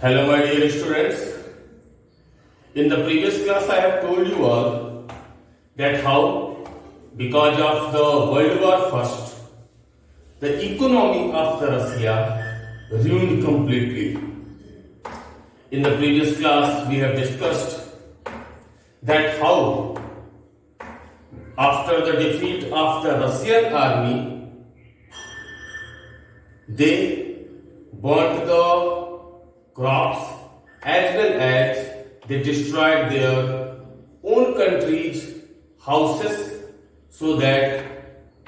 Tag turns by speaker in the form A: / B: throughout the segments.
A: Hello my dear students. In the previous class I have told you all that how because of the World War First the economy of the Russia ruined completely. In the previous class we have discussed that how after the defeat of the Russian army they burnt the crops as well as they destroyed their own country's houses so that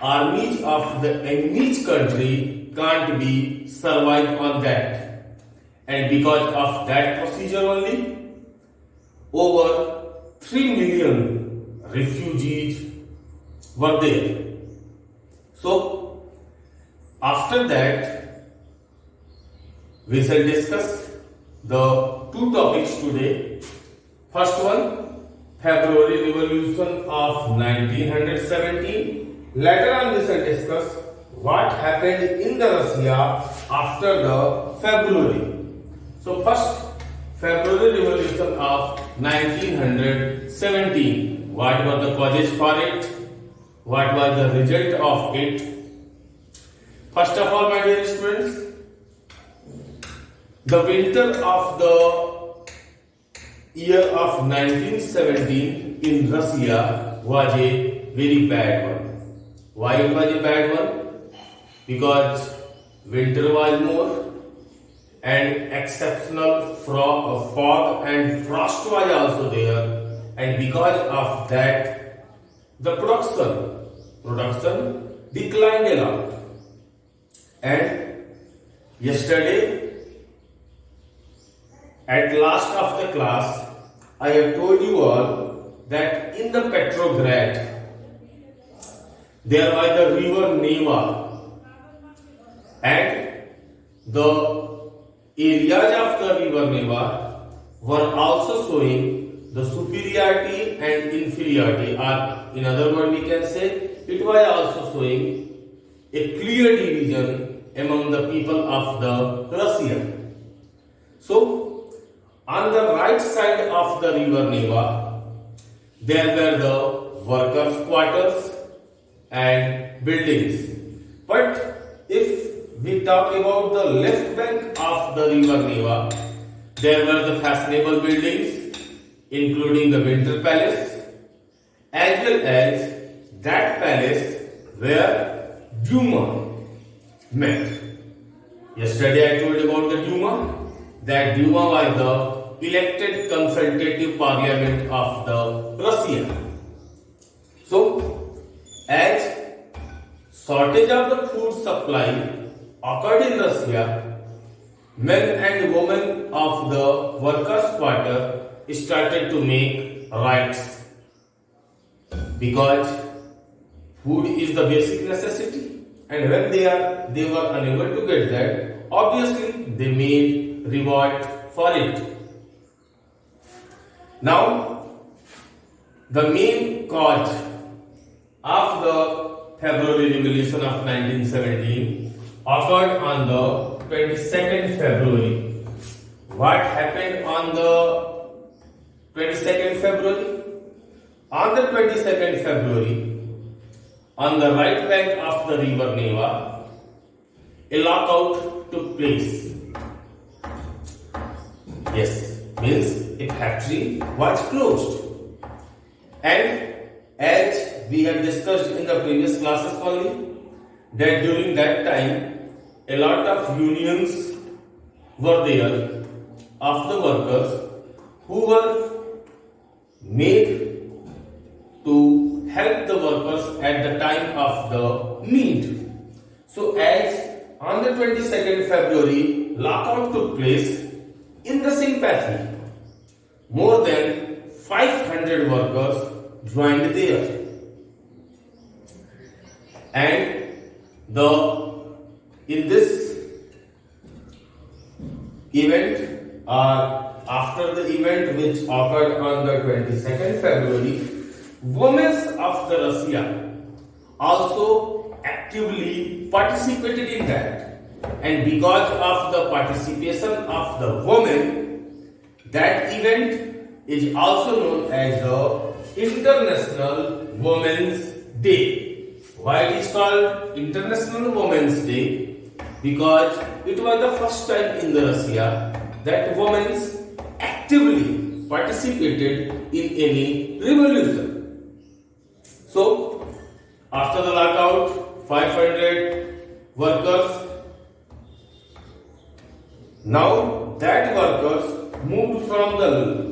A: armies of the enemy's country can't be survived on that. And because of that procedure only, over 3 million refugees were there. So, after that, we shall discuss the two topics today. First one, February Revolution of 1917. Later on we shall discuss what happened in the Russia after the February. So first, February Revolution of 1917. What were the causes for it? What was the result of it? First of all, my dear students, the winter of the year of 1917 in Russia was a very bad one. Why it was a bad one? Because winter was more and exceptional fog and frost was also there, and because of that the production declined a lot. And yesterday at last of the class, I have told you all that in the Petrograd, there was the river Neva, and the areas of the river Neva were also showing the superiority and inferiority, or in other words, we can say it was also showing a clear division among the people of the Russia. So, on the right side of the river Neva, there were the workers' quarters and buildings. But if we talk about the left bank of the river Neva, there were the fashionable buildings, including the Winter Palace, as well as that palace where Duma met. Yesterday I told about the Duma, that Duma was the elected consultative parliament of the Russia. So, as shortage of the food supply occurred in Russia, men and women of the workers' quarter started to make riots, because food is the basic necessity, and when they were unable to get that, obviously they made revolt for it. Now, the main cause of the February Revolution of 1917 occurred on the 22nd February. What happened on the 22nd February? On the 22nd February, on the right bank of the river Neva, a lockout took place. Yes, means a factory was closed. And as we have discussed in the previous classes only, that during that time a lot of unions were there of the workers who were made to help the workers at the time of the need. So as on the 22nd February lockout took place, in the sympathy, more than 500 workers joined there. And in this event, after the event which occurred on the 22nd February, women of the Russia also actively participated in that. and because of the participation of the women, that event is also known as the International Women's Day. Why it is called International Women's Day? Because it was the first time in the Russia that women actively participated in any revolution. So, after the lockout, 500 workers, now that workers moved from the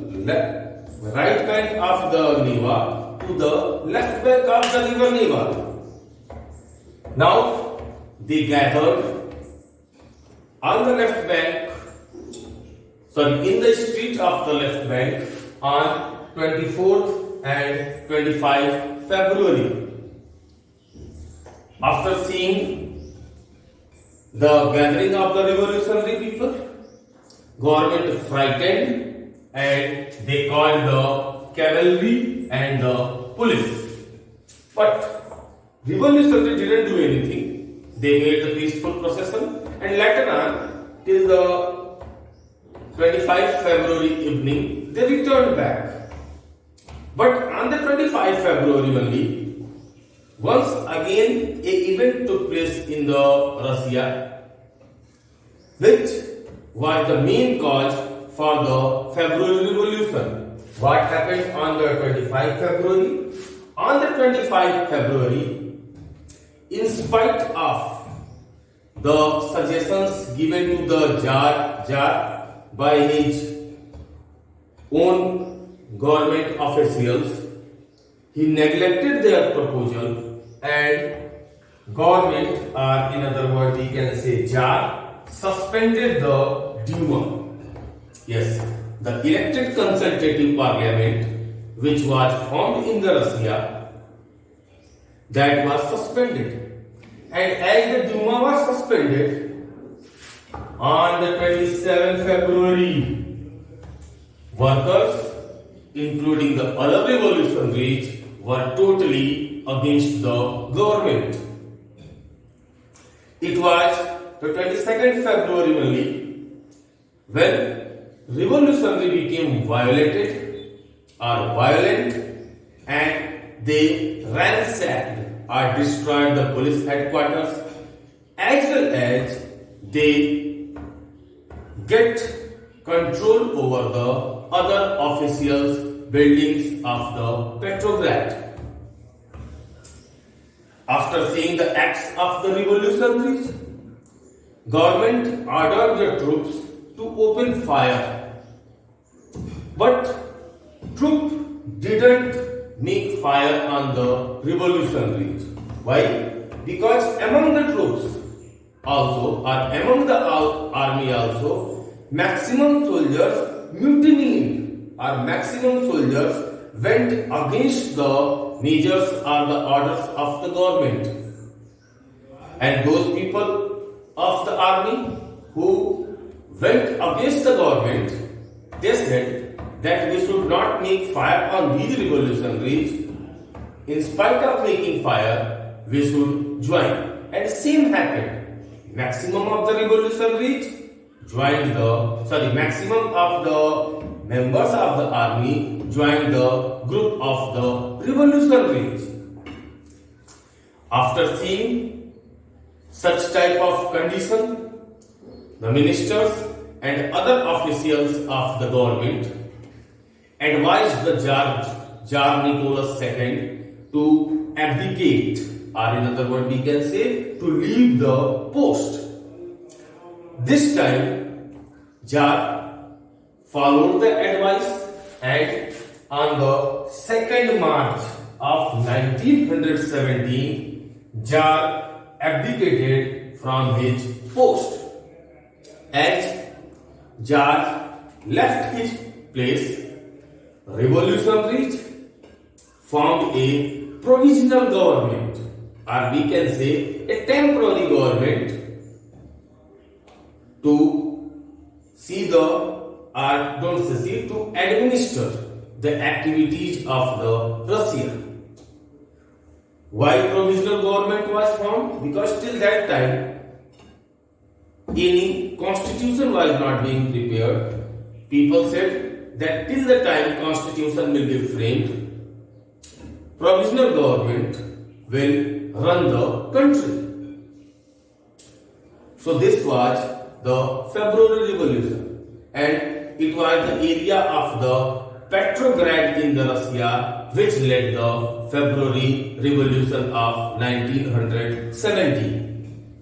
A: right bank of the Neva to the left bank of the river Neva. Now they gathered on the left bank, in the street of the left bank on 24th and 25 February. After seeing the gathering of the revolutionary people, government frightened and they called the cavalry and the police. But revolutionary didn't do anything. They made the peaceful procession and later on, till the 25 February evening, they returned back. But on the 25 February only, once again a event took place in the Russia, which was the main cause for the February Revolution. What happened on the 25 February? On the 25 February, in spite of the suggestions given to the Tsar by his own government officials, he neglected their proposal and government, or in other words we can say Tsar, suspended the Duma. Yes, the elected consultative parliament which was formed in the Russia, that was suspended. And as the Duma was suspended, on the 27th February, workers, including the other revolutionaries, were totally against the government. It was the 22nd February only when revolutionary became violated or violent and they ransacked or destroyed the police headquarters as well as they get control over the other officials' buildings of the Petrograd. After seeing the acts of the revolutionaries, government ordered the troops to open fire. But troops didn't make fire on the revolutionaries. Why? Because among the troops also, or among the army also, maximum soldiers mutinied, or maximum soldiers went against the measures or the orders of the government. And those people of the army who went against the government, they said that we should not make fire on these revolutionaries. In spite of making fire, we should join. And same happened. Maximum of the revolutionaries joined maximum of the members of the army joined the group of the revolutionaries. After seeing such type of condition, the ministers and other officials of the government advised the Tsar Nicholas II to abdicate, or in other words we can say to leave the post. This time Tsar followed the advice and on the 2nd March of 1917 Tsar abdicated from his post. As Tsar left his place, revolutionaries formed a provisional government, or we can say a temporary government, to to administer the activities of the Russia. Why provisional government was formed? Because till that time any constitution was not being prepared, people said that till the time constitution will be framed, provisional government will run the country. So this was the February Revolution, and it was the area of the Petrograd in the Russia which led the February Revolution of 1917.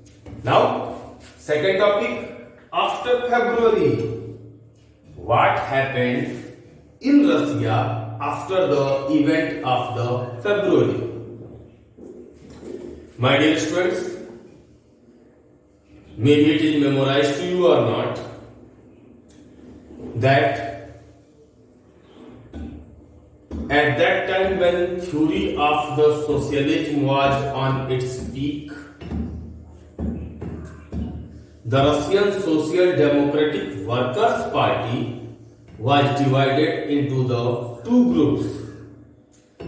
A: Now, second topic, after February, what happened in Russia after the event of the February? My dear students, maybe it is memorized to you or not, that at that time when theory of the socialism was on its peak, the Russian Social Democratic Workers' Party was divided into the two groups.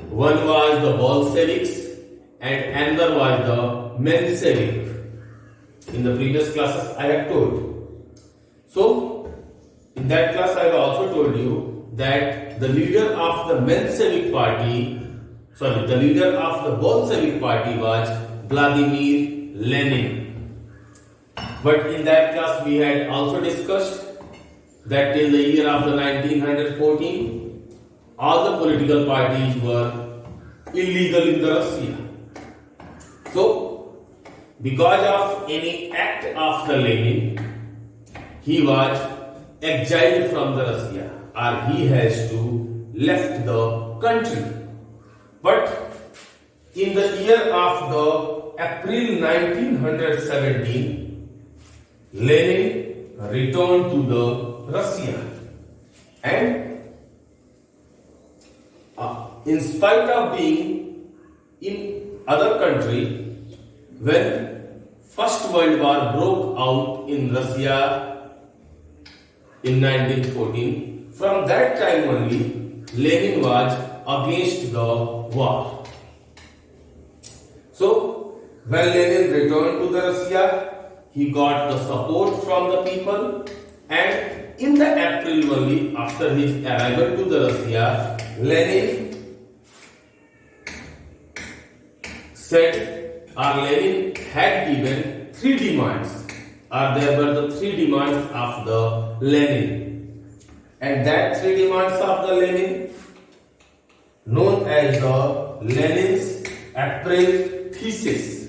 A: One was the Bolsheviks and another was the Menshevik. In the previous classes I have told. So, in that class I have also told you that the leader of the Menshevik party, the leader of the Bolshevik party was Vladimir Lenin. But in that class we had also discussed that till the year of the 1914, all the political parties were illegal in the Russia. So, because of any act of the Lenin, he was exiled from the Russia, or he has to left the country. But in the year of the April 1917, Lenin returned to the Russia, and in spite of being in other country, when First World War broke out in Russia in 1914, from that time only Lenin was against the war. So when Lenin returned to the Russia, he got the support from the people, and in the April only after his arrival to the Russia, Lenin had given three demands, or there were the three demands of the Lenin, and that three demands of the Lenin known as the Lenin's April thesis.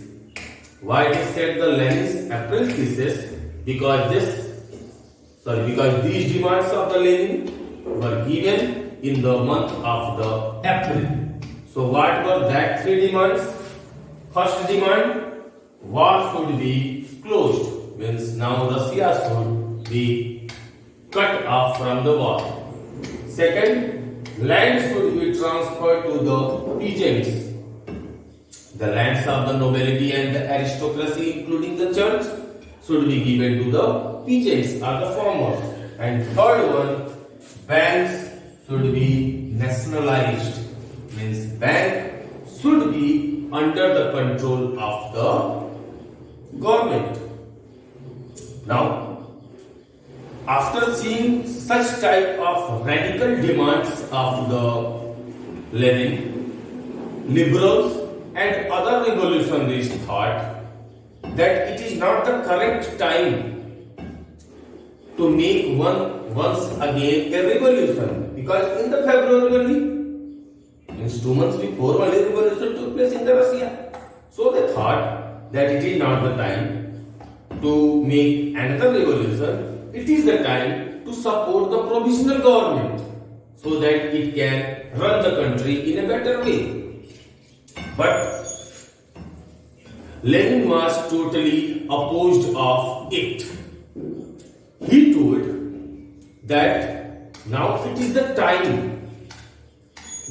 A: Why it is said the Lenin's April thesis? Because these demands of the Lenin were given in the month of the April. So what were that three demands? First demand, war should be closed, means now Russia should be cut off from the war. Second, land should be transferred to the peasants. The lands of the nobility and the aristocracy, including the church, should be given to the peasants or the farmers. And third one, banks should be nationalized, means bank should be under the control of the government. Now, after seeing such type of radical demands of the Lenin, liberals and other revolutionaries thought that it is not the correct time to make once again a revolution, because in the February, means 2 months before, only revolution took place in the Russia. So they thought that it is not the time to make another revolution. It is the time to support the provisional government so that it can run the country in a better way. But Lenin was totally opposed of it. He told that now it is the time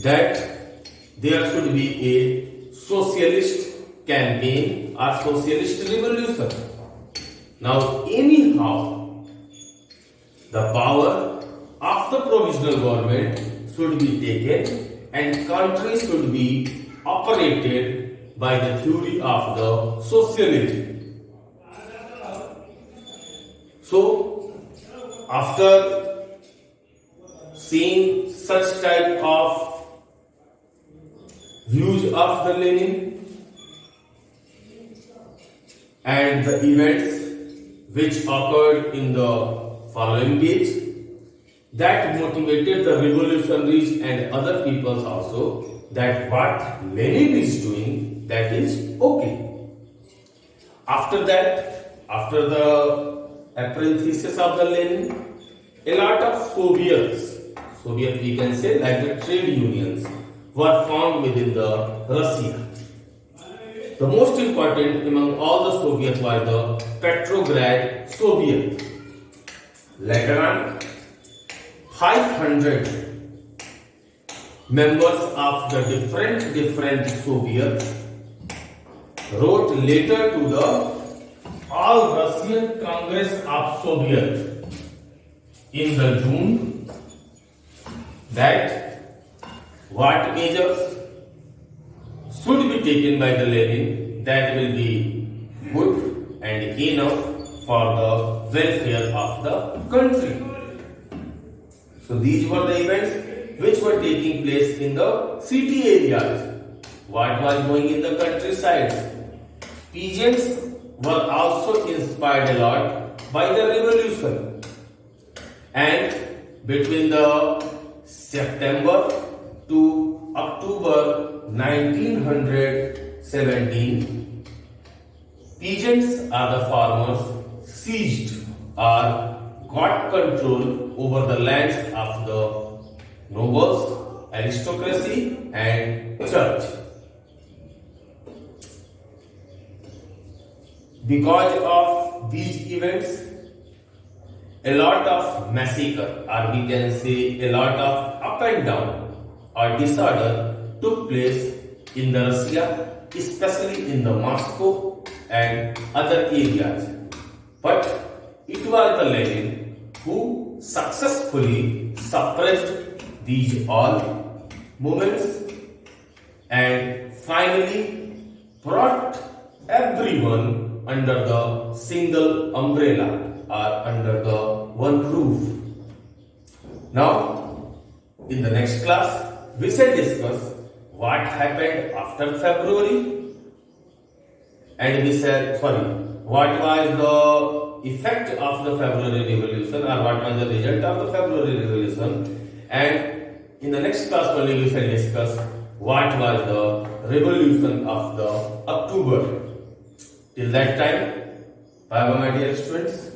A: that there should be a socialist campaign or socialist revolution. Now, anyhow, the power of the provisional government should be taken and country should be operated by the theory of the socialism. So, after seeing such type of views of the Lenin and the events which occurred in the following days, that motivated the revolutionaries and other peoples also that what Lenin is doing, that is okay. After that, after the apprentices of the Lenin, a lot of Soviet we can say like the trade unions were formed within the Russia. The most important among all the Soviets were the Petrograd Soviet. Later on, 500 members of the different Soviets wrote later to the All Russian Congress of Soviet in the June that what measures should be taken by the Lenin that will be good and enough for the welfare of the country. So these were the events which were taking place in the city areas. What was going in the countryside? Peasants were also inspired a lot by the revolution. And between the September to October 1917, peasants are the farmers seized or got control over the lands of the nobles, aristocracy and church. Because of these events, a lot of massacre or we can say a lot of up and down or disorder took place in the Russia, especially in the Moscow and other areas. But it was the Lenin who successfully suppressed these all movements and finally brought everyone under the single umbrella or under the one roof. Now, in the next class, we shall discuss what happened after February and what was the effect of the February Revolution or what was the result of the February Revolution, and in the next class only we shall discuss what was the revolution of the October. Till that time, bye bye my dear students.